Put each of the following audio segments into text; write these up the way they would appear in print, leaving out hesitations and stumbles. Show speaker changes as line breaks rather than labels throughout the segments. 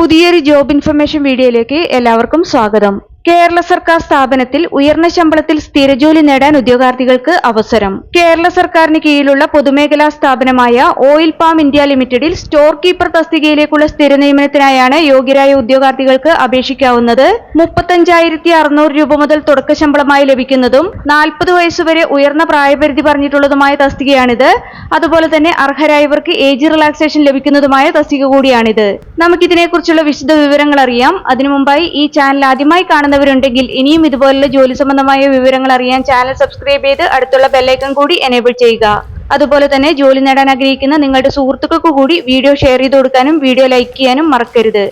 പുതിയൊരു job information വീഡിയോയിലേക്ക് എല്ലാവർക്കും സ്വാഗതം. കേരള സർക്കാർ സ്ഥാപനത്തിൽ ഉയർന്ന ശമ്പളത്തിൽ സ്ഥിരജോലി നേടാൻ ഉദ്യോഗാർത്ഥികൾക്ക് അവസരം. കേരള സർക്കാരിന് കീഴിലുള്ള പൊതുമേഖലാ സ്ഥാപനമായ ഓയിൽ പാം ഇന്ത്യ ലിമിറ്റഡിൽ സ്റ്റോർ കീപ്പർ തസ്തികയിലേക്കുള്ള സ്ഥിര നിയമനത്തിനായാണ് യോഗ്യരായ ഉദ്യോഗാർത്ഥികൾക്ക് അപേക്ഷിക്കാവുന്നത്. 35,600 രൂപ മുതൽ തുടക്ക ശമ്പളമായി ലഭിക്കുന്നതും 40 വയസ്സുവരെ ഉയർന്ന പ്രായപരിധി പറഞ്ഞിട്ടുള്ളതുമായ തസ്തികയാണിത്. അതുപോലെ തന്നെ അർഹരായവർക്ക് ഏജ് റിലാക്സേഷൻ ലഭിക്കുന്നതുമായ തസ്തിക കൂടിയാണിത്. നമുക്കിതിനെക്കുറിച്ചുള്ള വിശദ വിവരങ്ങൾ അറിയാം. അതിനു മുമ്പായി ഈ ചാനൽ ആദ്യമായി കാണുന്നവരുണ്ടെങ്കിൽ ഇനിയും ഇതുപോലുള്ള ജോലി സംബന്ധമായ വിവരങ്ങൾ അറിയാൻ ചാനൽ സബ്സ്ക്രൈബ് ചെയ്ത് അടുത്തുള്ള ബെല്ലൈക്കൺ കൂടി എനേബിൾ ചെയ്യുക. അതുപോലെ തന്നെ ജോലി നേടാൻ ആഗ്രഹിക്കുന്ന നിങ്ങളുടെ സുഹൃത്തുക്കൾക്ക് കൂടി വീഡിയോ ഷെയർ ചെയ്ത് കൊടുക്കാനും വീഡിയോ ലൈക്ക് ചെയ്യാനും മറക്കരുത്.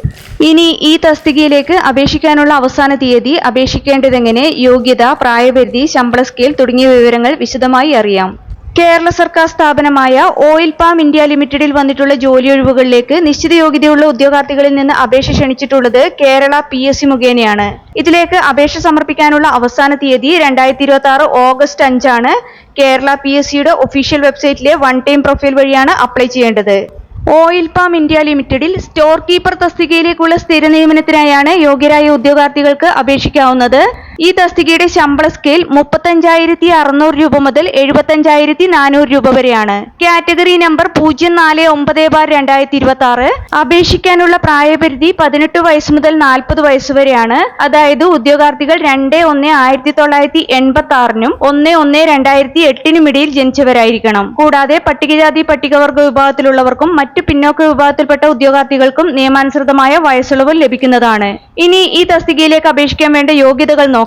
ഇനി ഈ തസ്തികയിലേക്ക് അപേക്ഷിക്കാനുള്ള അവസാന തീയതി, അപേക്ഷിക്കേണ്ടതെങ്ങനെ, യോഗ്യത, പ്രായപരിധി, ശമ്പള സ്കെയിൽ തുടങ്ങിയ വിവരങ്ങൾ വിശദമായി അറിയാം. കേരള സർക്കാർ സ്ഥാപനമായ ഓയിൽ പാം ഇന്ത്യ ലിമിറ്റഡിൽ വന്നിട്ടുള്ള ജോലിയൊഴിവുകളിലേക്ക് നിശ്ചിത യോഗ്യതയുള്ള ഉദ്യോഗാർത്ഥികളിൽ നിന്ന് അപേക്ഷ ക്ഷണിച്ചിട്ടുള്ളത് കേരള PSC മുഖേനയാണ്. ഇതിലേക്ക് അപേക്ഷ സമർപ്പിക്കാനുള്ള അവസാന തീയതി 2026 ഓഗസ്റ്റ് 5 ആണ്. കേരള PSCയുടെ ഒഫീഷ്യൽ വെബ്സൈറ്റിലെ വൺ ടൈം പ്രൊഫൈൽ വഴിയാണ് അപ്ലൈ ചെയ്യേണ്ടത്. ഓയിൽ പാം ഇന്ത്യ ലിമിറ്റഡിൽ സ്റ്റോർ കീപ്പർ തസ്തികയിലേക്കുള്ള സ്ഥിര നിയമനത്തിനായാണ് യോഗ്യരായ ഉദ്യോഗാർത്ഥികൾക്ക് അപേക്ഷിക്കാവുന്നത്. ഈ തസ്തികയുടെ ശമ്പള സ്കെയിൽ 35,600 രൂപ മുതൽ 75,400 രൂപ വരെയാണ്. Category number 049/2026. അപേക്ഷിക്കാനുള്ള പ്രായപരിധി 18 വയസ്സ് മുതൽ 40 വയസ്സ് വരെയാണ്. അതായത് ഉദ്യോഗാർത്ഥികൾ 2/1/1986 1/1/2008 ഇടയിൽ ജനിച്ചവരായിരിക്കണം. കൂടാതെ പട്ടികജാതി പട്ടികവർഗ വിഭാഗത്തിലുള്ളവർക്കും മറ്റു പിന്നോക്ക വിഭാഗത്തിൽപ്പെട്ട ഉദ്യോഗാർത്ഥികൾക്കും നിയമാനുസൃതമായ വയസ്സിളവ് ലഭിക്കുന്നതാണ്. ഇനി ഈ തസ്തികയിലേക്ക് അപേക്ഷിക്കാൻ വേണ്ട യോഗ്യതകൾ നോക്കാം.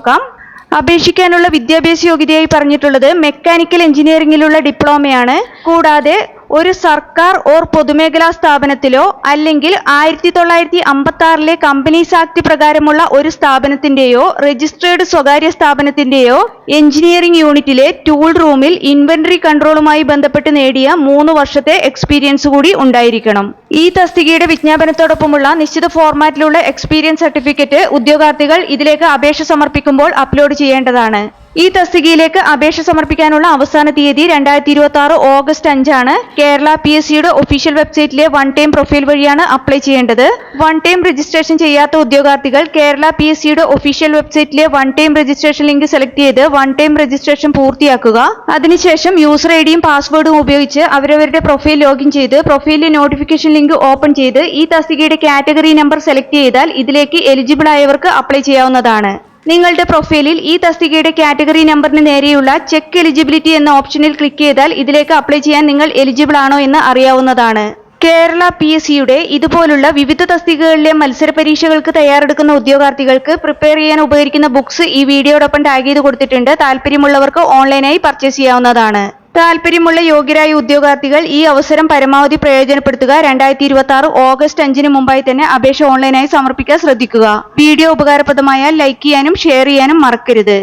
അപേക്ഷിക്കാനുള്ള വിദ്യാഭ്യാസ യോഗ്യതയായി പറഞ്ഞിട്ടുള്ളത് മെക്കാനിക്കൽ എഞ്ചിനീയറിംഗിലുള്ള ഡിപ്ലോമയാണ്. കൂടാതെ ഒരു സർക്കാർ ഓർ പൊതുമേഖലാ സ്ഥാപനത്തിലോ അല്ലെങ്കിൽ 1956 കമ്പനീസ് ആക്ട് പ്രകാരമുള്ള ഒരു സ്ഥാപനത്തിന്റെയോ രജിസ്ട്രേർഡ് സ്വകാര്യ സ്ഥാപനത്തിന്റെയോ എഞ്ചിനീയറിംഗ് യൂണിറ്റിലെ ടൂൾ റൂമിൽ ഇൻവെന്ററി കൺട്രോളുമായി ബന്ധപ്പെട്ട് നേടിയ 3 വർഷത്തെ എക്സ്പീരിയൻസ് കൂടി ഉണ്ടായിരിക്കണം. ഈ തസ്തികയുടെ വിജ്ഞാപനത്തോടൊപ്പമുള്ള നിശ്ചിത ഫോർമാറ്റിലുള്ള എക്സ്പീരിയൻസ് സർട്ടിഫിക്കറ്റ് ഉദ്യോഗാർത്ഥികൾ ഇതിലേക്ക് അപേക്ഷ സമർപ്പിക്കുമ്പോൾ അപ്ലോഡ് ചെയ്യേണ്ടതാണ്. ഈ തസ്തികയിലേക്ക് അപേക്ഷ സമർപ്പിക്കാനുള്ള അവസാന തീയതി 2026 ഓഗസ്റ്റ് 5 ആണ്. കേരള PSCയുടെ ഒഫീഷ്യൽ വെബ്സൈറ്റിലെ വൺ ടൈം പ്രൊഫൈൽ വഴിയാണ് അപ്ലൈ ചെയ്യേണ്ടത്. വൺ ടൈം രജിസ്ട്രേഷൻ ചെയ്യാത്ത ഉദ്യോഗാർത്ഥികൾ കേരള PSCയുടെ ഒഫീഷ്യൽ വെബ്സൈറ്റിലെ one time registration link select ചെയ്ത് വൺ ടൈം രജിസ്ട്രേഷൻ പൂർത്തിയാക്കുക. അതിനുശേഷം യൂസർ ഐഡിയും പാസ്വേഡും ഉപയോഗിച്ച് അവരവരുടെ പ്രൊഫൈൽ ലോഗിൻ ചെയ്ത് പ്രൊഫൈലിലെ നോട്ടിഫിക്കേഷൻ ലിങ്ക് ഓപ്പൺ ചെയ്ത് ഈ തസ്തികയുടെ കാറ്റഗറി നമ്പർ സെലക്ട് ചെയ്താൽ ഇതിലേക്ക് എലിജിബിൾ ആയവർക്ക് അപ്ലൈ ചെയ്യാവുന്നതാണ്. നിങ്ങളുടെ പ്രൊഫൈലിൽ ഈ തസ്തികയുടെ കാറ്റഗറി നമ്പറിന് നേരെയുള്ള ചെക്ക് എലിജിബിലിറ്റി എന്ന ഓപ്ഷനിൽ ക്ലിക്ക് ചെയ്താൽ ഇതിലേക്ക് അപ്ലൈ ചെയ്യാൻ നിങ്ങൾ എലിജിബിൾ ആണോ എന്ന് അറിയാവുന്നതാണ്. കേരള PSCയുടെ ഇതുപോലുള്ള വിവിധ തസ്തികകളിലെ മത്സര പരീക്ഷകൾക്ക് തയ്യാറെടുക്കുന്ന ഉദ്യോഗാർത്ഥികൾക്ക് പ്രിപ്പയർ ചെയ്യാൻ ഉപകരിക്കുന്ന ബുക്സ് ഈ വീഡിയോടൊപ്പം ടാഗ് ചെയ്ത് കൊടുത്തിട്ടുണ്ട്. താല്പര്യമുള്ളവർക്ക് ഓൺലൈനായി പർച്ചേസ് ചെയ്യാവുന്നതാണ്. താല്പര്യമുള്ള യോഗ്യരായ ഉദ്യോഗാർത്ഥികൾ ഈ അവസരം പരമാവധി പ്രയോജനപ്പെടുത്തുക. 2026 ഓഗസ്റ്റ് 5 മുമ്പായി തന്നെ അപേക്ഷ ഓൺലൈനായി സമർപ്പിക്കാൻ ശ്രദ്ധിക്കുക. വീഡിയോ ഉപകാരപ്രദമായാൽ ലൈക്ക് ചെയ്യാനും ഷെയർ ചെയ്യാനും മറക്കരുത്.